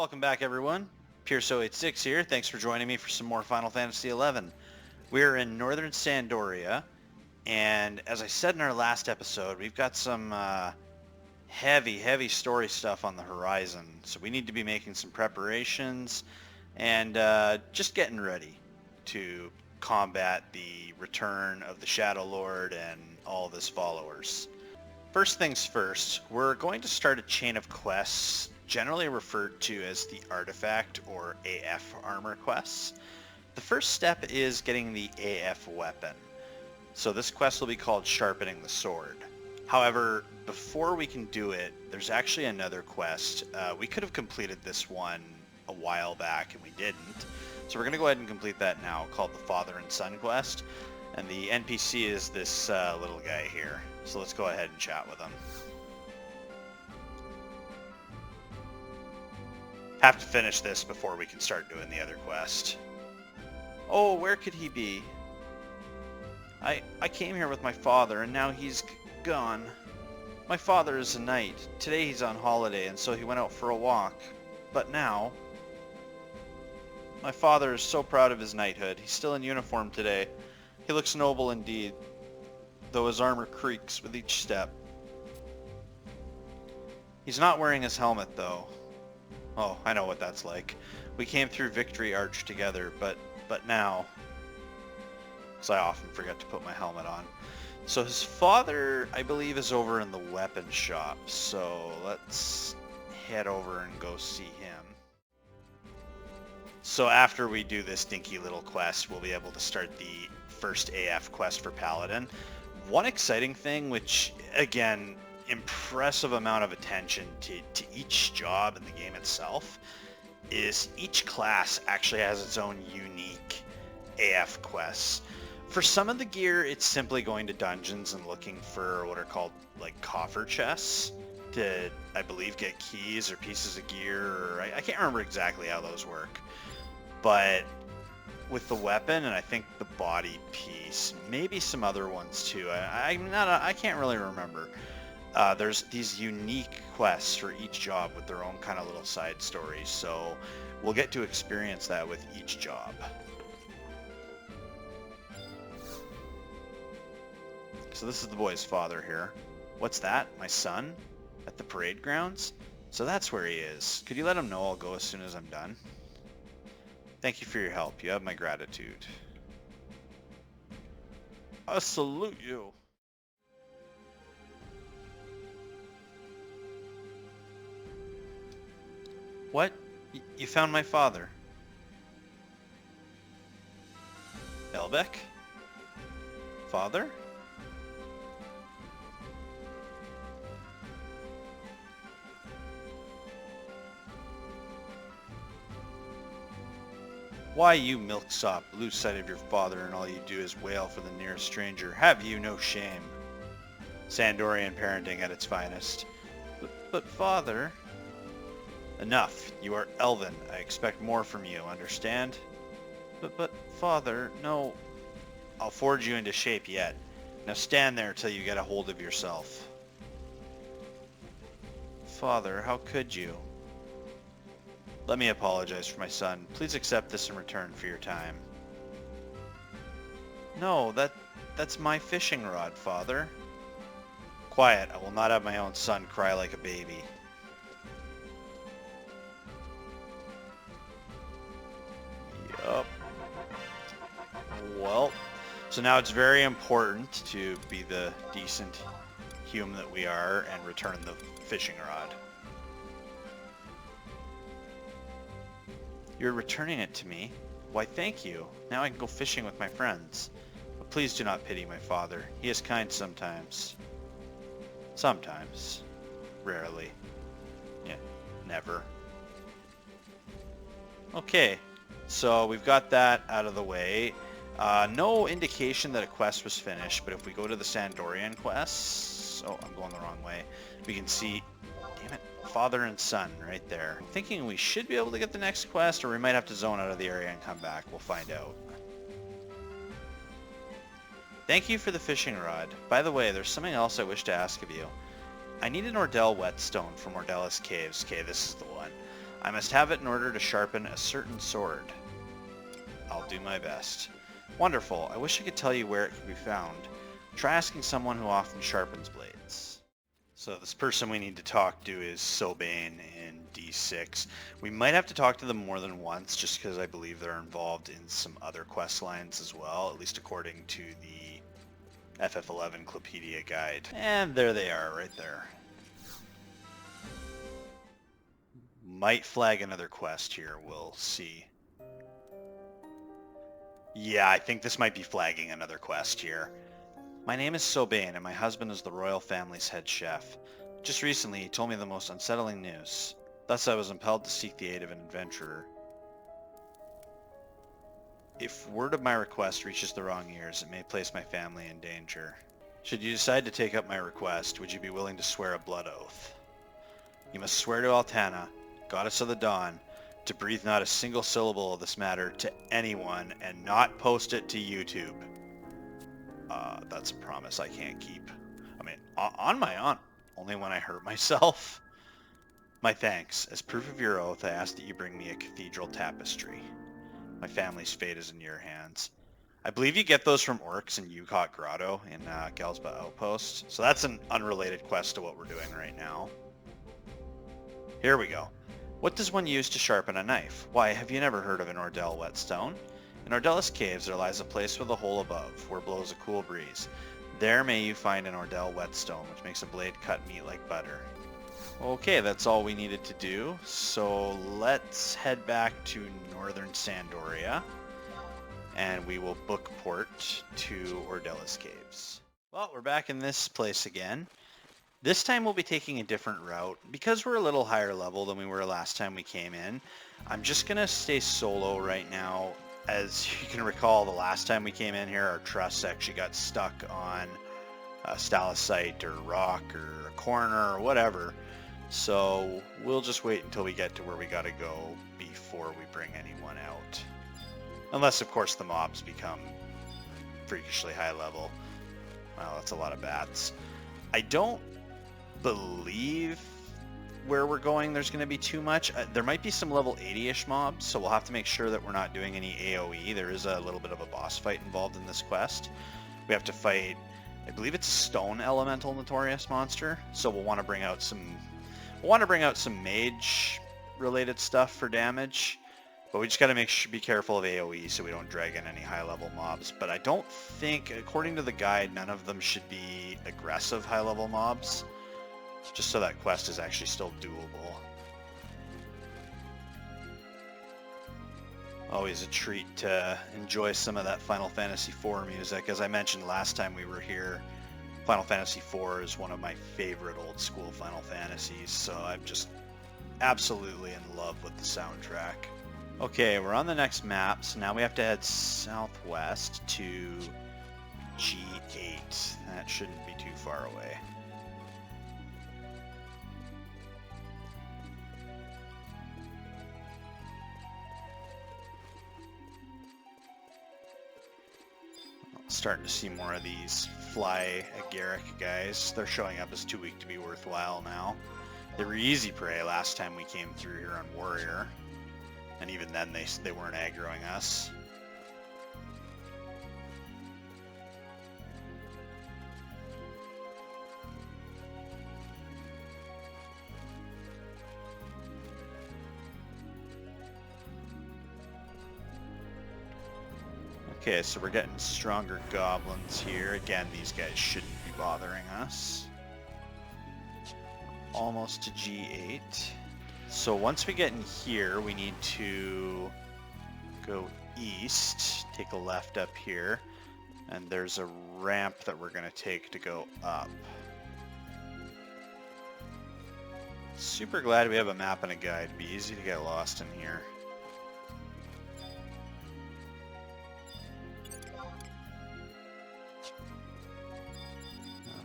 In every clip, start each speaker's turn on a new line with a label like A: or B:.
A: Welcome back, everyone. Pierso86 here. Thanks for joining me for some more Final Fantasy XI. We're in Northern Sandoria, and as I said in our last episode, we've got some heavy story stuff on the horizon. So we need to be making some preparations and just getting ready to combat the return of the Shadow Lord and all of his followers. First things first, we're going to start a chain of quests generally referred to as the Artifact or AF armor quests. The first step is getting the AF weapon. So this quest will be called Sharpening the Sword. However, before we can do it, there's actually another quest. We could have completed this one a while back and we didn't. So we're going to go ahead and complete that now, called the Father and Son quest. And the NPC is this little guy here. So let's go ahead and chat with him. Have to finish this before we can start doing the other quest. Oh, where could he be? I came here with my father and now he's gone. My father is a knight. Today he's on holiday and so he went out for a walk. But now... My father is so proud of his knighthood. He's still in uniform today. He looks noble indeed, though his armor creaks with each step. He's not wearing his helmet though. Oh, I know what that's like. We came through Victory Arch together, but now... So I often forget to put my helmet on. So his father, I believe, is over in the weapon shop, so let's head over and go see him. So after we do this dinky little quest, we'll be able to start the first AF quest for Paladin. One exciting thing, which, again, impressive amount of attention to each job in the game itself, is each class actually has its own unique AF quests. For some of the gear, it's simply going to dungeons and looking for what are called like coffer chests to, I believe, get keys or pieces of gear, or I can't remember exactly how those work. But with the weapon and I think the body piece, maybe some other ones too. I can't really remember. There's these unique quests for each job with their own kind of little side stories, so we'll get to experience that with each job. So this is the boy's father here. What's that? My son? At the parade grounds? So that's where he is. Could you let him know I'll go as soon as I'm done? Thank you for your help. You have my gratitude. I salute you. What? You found my father? Elbeck? Father? Why, you milksop, lose sight of your father and all you do is wail for the nearest stranger. Have you no shame? Sandorian parenting at its finest. But father... Enough. You are elven. I expect more from you, understand? But father, no. I'll forge you into shape yet. Now stand there till you get a hold of yourself. Father, how could you? Let me apologize for my son. Please accept this in return for your time. No, that's my fishing rod, father. Quiet. I will not have my own son cry like a baby. Yup. Well, so now it's very important to be the decent human that we are and return the fishing rod. You're returning it to me? Why, thank you. Now I can go fishing with my friends. But please do not pity my father. He is kind sometimes. Sometimes. Rarely. Yeah, never. Okay, so we've got that out of the way. No indication that a quest was finished, but if we go to the Sandorian quests... Oh, I'm going the wrong way. We can see... Damn it. Father and son right there. I'm thinking we should be able to get the next quest, or we might have to zone out of the area and come back. We'll find out. Thank you for the fishing rod. By the way, there's something else I wish to ask of you. I need an Ordeal whetstone from Ordeal's caves. Okay, this is the one. I must have it in order to sharpen a certain sword. I'll do my best. Wonderful. I wish I could tell you where it can be found. Try asking someone who often sharpens blades. So this person we need to talk to is Sobane in D6. We might have to talk to them more than once just because I believe they're involved in some other quest lines as well, at least according to the FF11 Clupedia guide. And there they are right there. Might flag another quest here, we'll see. Yeah, I think this might be flagging another quest here. My name is Sobane, and my husband is the royal family's head chef. Just recently, he told me the most unsettling news. Thus, I was impelled to seek the aid of an adventurer. If word of my request reaches the wrong ears, it may place my family in danger. Should you decide to take up my request, would you be willing to swear a blood oath? You must swear to Altana, goddess of the dawn, to breathe not a single syllable of this matter to anyone and not post it to YouTube. That's a promise I can't keep. I mean, on my honor, only when I hurt myself. My thanks. As proof of your oath, I ask that you bring me a cathedral tapestry. My family's fate is in your hands. I believe you get those from orcs in Yukot Grotto in Galsba Outpost. So that's an unrelated quest to what we're doing right now. Here we go. What does one use to sharpen a knife? Why, have you never heard of an Ordeal whetstone? In Ordeal's caves there lies a place with a hole above, where blows a cool breeze. There may you find an Ordeal whetstone, which makes a blade cut meat like butter. Okay, that's all we needed to do, so let's head back to northern Sandoria, and we will book port to Ordeal's caves. Well, we're back in this place again. This time we'll be taking a different route. Because we're a little higher level than we were last time we came in, I'm just going to stay solo right now. As you can recall, the last time we came in here, our truss actually got stuck on a stalactite or rock or a corner or whatever. So we'll just wait until we get to where we got to go before we bring anyone out. Unless, of course, the mobs become freakishly high level. Wow, that's a lot of bats. I don't believe where we're going there's going to be too much. There might be some level 80-ish mobs, so we'll have to make sure that we're not doing any AoE. There is a little bit of a boss fight involved in this quest. We have to fight, I believe it's a stone elemental Notorious monster, so we'll want to bring out some mage related stuff for damage, but we just got to be careful of AoE so we don't drag in any high level mobs. But I don't think, according to the guide, none of them should be aggressive high level mobs. Just so that quest is actually still doable. Always a treat to enjoy some of that Final Fantasy IV music. As I mentioned last time we were here, Final Fantasy IV is one of my favorite old school Final Fantasies, so I'm just absolutely in love with the soundtrack. Okay, we're on the next map, so now we have to head southwest to G8. That shouldn't be too far away. Starting to see more of these fly agaric guys. They're showing up as too weak to be worthwhile now. They were easy prey last time we came through here on Warrior, and even then they weren't aggroing us. Okay, so we're getting stronger goblins here. Again, these guys shouldn't be bothering us. Almost to G8. So once we get in here, we need to go east, take a left up here, and there's a ramp that we're going to take to go up. Super glad we have a map and a guide. It'd be easy to get lost in here.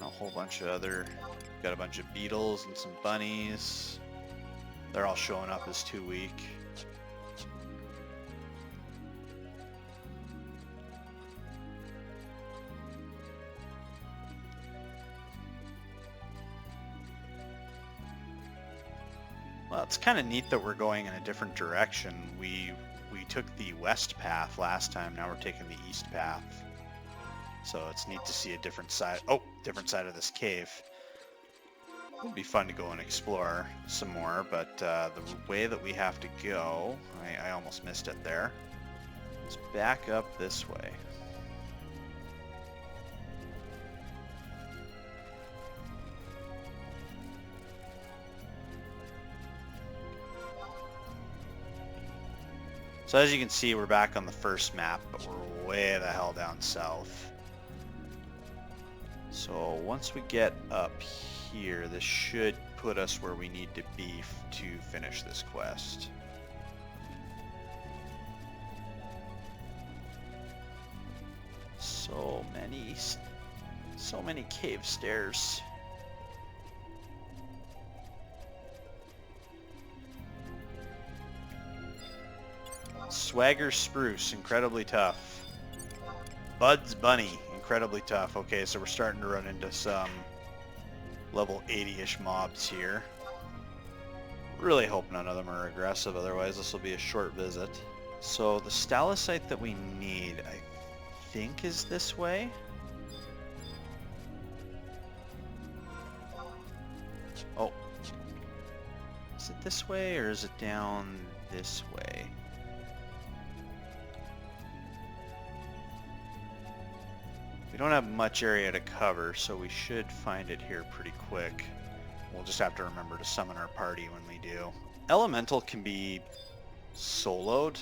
A: A whole bunch of got a bunch of beetles and some bunnies. They're all showing up as too weak. Well, it's kind of neat that we're going in a different direction. We took the west path last time, now we're taking the east path. So it's neat to see a different side, different side of this cave. It'd be fun to go and explore some more, but the way that we have to go, I almost missed it there. Let's back up this way. So as you can see, we're back on the first map, but we're way the hell down south. So once we get up here, this should put us where we need to be to finish this quest. So many cave stairs. Swagger Spruce, incredibly tough. Bud's Bunny, incredibly tough. Okay, so we're starting to run into some level 80-ish mobs here. Really hope none of them are aggressive, otherwise this will be a short visit. So the stalactite that we need, I think, is this way. Oh. Is it this way or is it down this way? We don't have much area to cover, so we should find it here pretty quick. We'll just have to remember to summon our party when we do. Elemental can be soloed,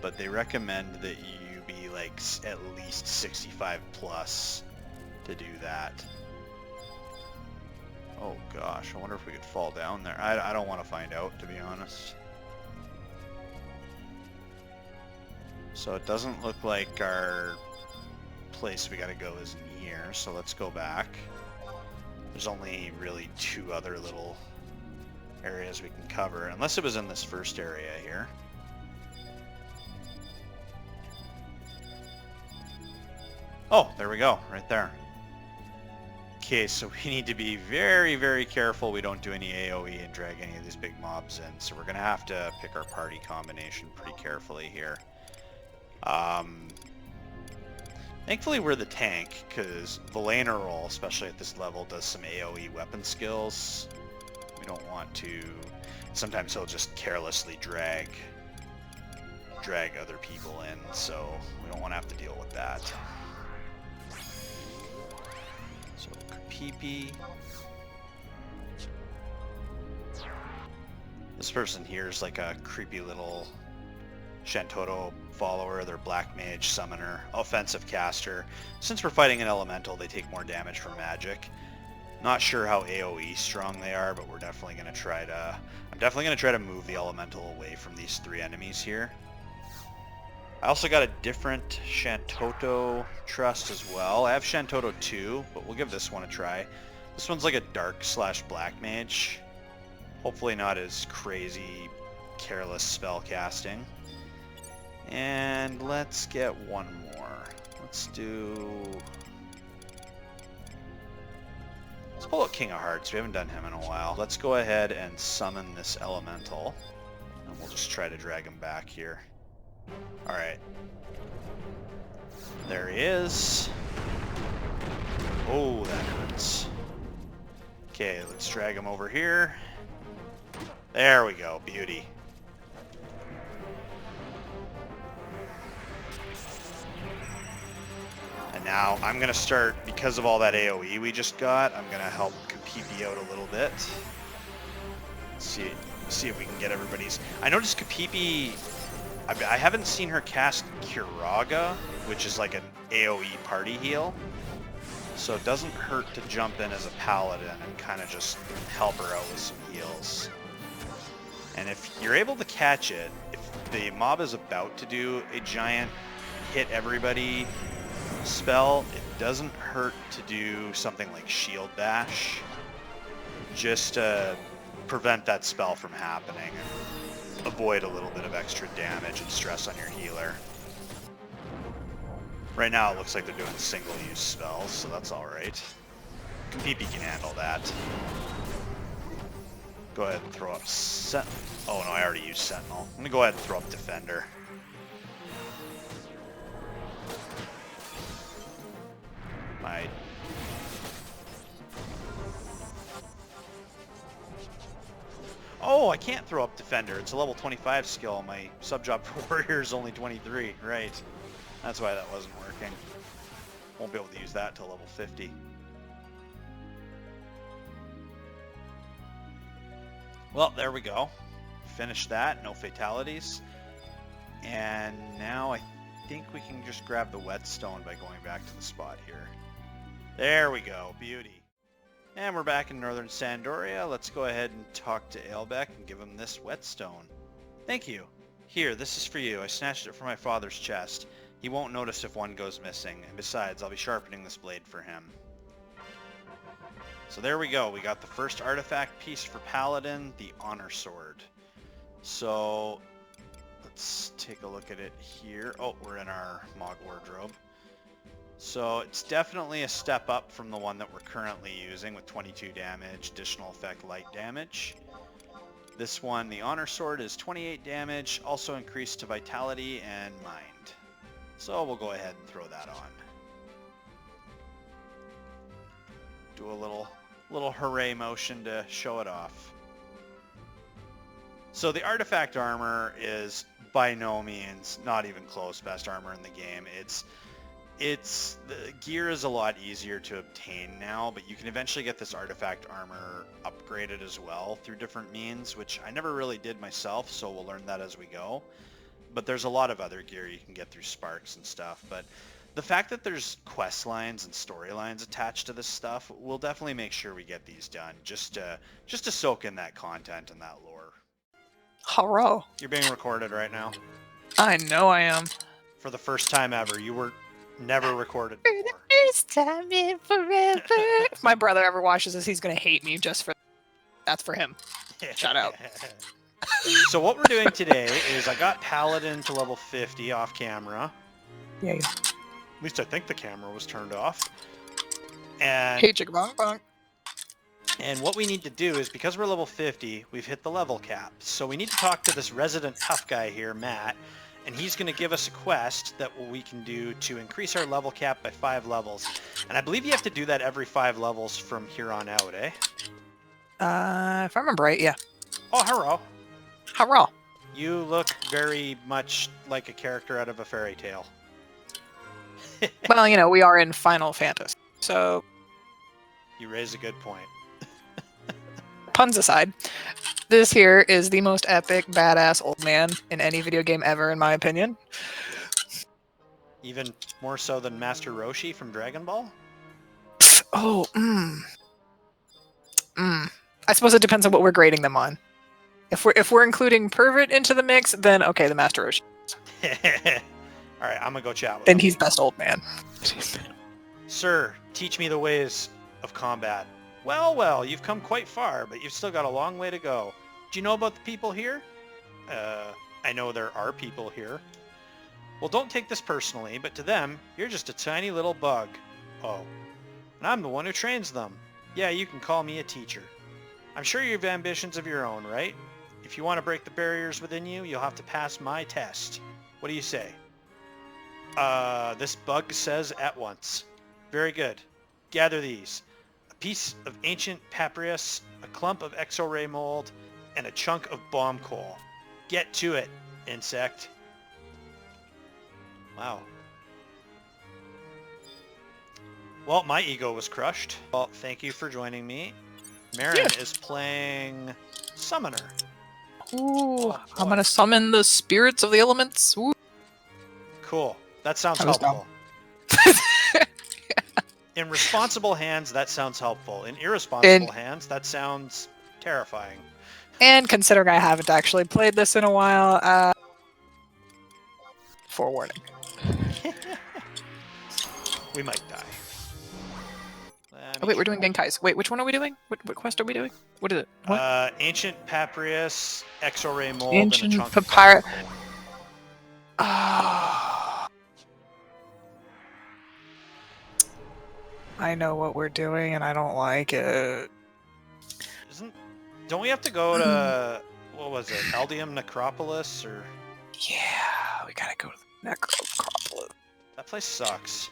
A: but they recommend that you be like at least 65 plus to do that. Oh gosh, I wonder if we could fall down there. I don't want to find out, to be honest. So it doesn't look like our place we gotta go is near, so let's go back. There's only really 2 other little areas we can cover, unless it was in this first area here. Oh, there we go, right there. Okay, so we need to be very, very careful we don't do any AoE and drag any of these big mobs in, so we're gonna have to pick our party combination pretty carefully here. Thankfully we're the tank, because Valena roll, especially at this level, does some AoE weapon skills. We don't want to... Sometimes he'll just carelessly drag other people in, so we don't want to have to deal with that. So, Kapipi. This person here is like a creepy little Shantoto follower. They're black mage, summoner, offensive caster. Since we're fighting an elemental, they take more damage from magic. Not sure how AoE strong they are, but we're definitely going to try to... I'm definitely going to try to move the elemental away from these 3 enemies here. I also got a different Shantoto trust as well. I have Shantoto 2, but we'll give this one a try. This one's like a dark / black mage. Hopefully not as crazy, careless spell casting. And let's get one more. Let's pull out King of Hearts. We haven't done him in a while. Let's go ahead and summon this elemental. And we'll just try to drag him back here. Alright. There he is. Oh, that hurts. Okay, let's drag him over here. There we go. Beauty. And now I'm going to start, because of all that AoE we just got, I'm going to help Kapipi out a little bit. Let's see if we can get everybody's... I noticed Kapipi... I haven't seen her cast Kiraga, which is like an AoE party heal. So it doesn't hurt to jump in as a Paladin and kind of just help her out with some heals. And if you're able to catch it, if the mob is about to do a giant hit everybody spell, it doesn't hurt to do something like Shield Bash, just to prevent that spell from happening and avoid a little bit of extra damage and stress on your healer. Right now it looks like they're doing single-use spells, so that's alright. Kapipi can handle that. Go ahead and throw up Oh no, I already used Sentinel. I'm gonna go ahead and throw up Defender. My... Oh, I can't throw up Defender. It's a level 25 skill. My sub-job for Warrior is only 23. Right. That's why that wasn't working. Won't be able to use that till level 50. Well, there we go. Finished that. No fatalities. And now I think we can just grab the whetstone by going back to the spot here. There we go. Beauty. And we're back in Northern Sandoria. Let's go ahead and talk to Aelbeck and give him this whetstone. Thank you. Here, this is for you. I snatched it from my father's chest. He won't notice if one goes missing. And besides, I'll be sharpening this blade for him. So there we go. We got the first artifact piece for Paladin, the Honor Sword. So let's take a look at it here. Oh, we're in our Mog Wardrobe. So it's definitely a step up from the one that we're currently using with 22 damage, additional effect light damage. This one, the Honor Sword, is 28 damage, also increased to Vitality and Mind. So we'll go ahead and throw that on. Do a little hooray motion to show it off. So the artifact armor is by no means, not even close, best armor in the game. The gear is a lot easier to obtain now, but you can eventually get this artifact armor upgraded as well through different means, which I never really did myself, so we'll learn that as we go. But there's a lot of other gear you can get through sparks and stuff. But the fact that there's quest lines and storylines attached to this stuff, we'll definitely make sure we get these done, just to soak in that content and that lore.
B: Hello.
A: You're being recorded right now.
B: I know I am.
A: For the first time ever, you were never recorded
B: For
A: before.
B: the first time in forever. If my brother ever watches this, he's gonna hate me just for... That's for him. Shout out.
A: So what we're doing today is I got Paladin to level 50 off camera.
B: Yay.
A: At least I think the camera was turned off. And
B: Hey, chicka bonk bonk.
A: And what we need to do is, because we're level 50, we've hit the level cap. So we need to talk to this resident tough guy here, Matt, and he's going to give us a quest that we can do to increase our level cap by 5 levels. And I believe you have to do that every 5 levels from here on out, eh?
B: If I remember right, yeah.
A: Oh, hello.
B: Hurrah.
A: You look very much like a character out of a fairy tale.
B: Well, you know, we are in Final Fantasy, so...
A: You raise a good point.
B: Puns aside, this here is the most epic, badass old man in any video game ever, in my opinion.
A: Even more so than Master Roshi from Dragon Ball?
B: Oh, I suppose it depends on what we're grading them on. If we're including Pervert into the mix, then okay, the Master Roshi.
A: Alright, I'm gonna go chat with
B: Then
A: him.
B: he's best old man.
A: Sir, teach me the ways of combat. Well, well, you've come quite far, but you've still got a long way to go. Do you know about the people here? I know there are people here. Well, don't take this personally, but to them, you're just a tiny little bug. Oh. And I'm the one who trains them. Yeah, you can call me a teacher. I'm sure you have ambitions of your own, right? If you want to break the barriers within you, you'll have to pass my test. What do you say? This bug says at once. Very good. Gather these. A piece of ancient papyrus, a clump of exo-ray mold, and a chunk of bomb coal. Get to it, insect. Wow. Well, my ego was crushed. Well, thank you for joining me. Marin is playing Summoner.
B: Ooh,
A: Oh,
B: I'm gonna summon the spirits of the elements. Ooh.
A: Cool. That sounds
B: That was
A: helpful. In responsible hands, that sounds helpful. In irresponsible hands, that sounds terrifying.
B: And considering I haven't actually played this in a while, forewarning.
A: We might die.
B: Oh, wait, we're doing Genkai's. Wait, which one are we doing? What quest are we doing? What is it? What?
A: Ancient papyrus, exo-ray mold,
B: Ancient
A: and a chunk
B: papyrus.
A: of bomb coal.
B: Ah. I know what we're doing, and I don't like it.
A: Don't we have to go to, what was it, Eldium Necropolis, or?
B: Yeah, we gotta go to the Necropolis.
A: That place sucks.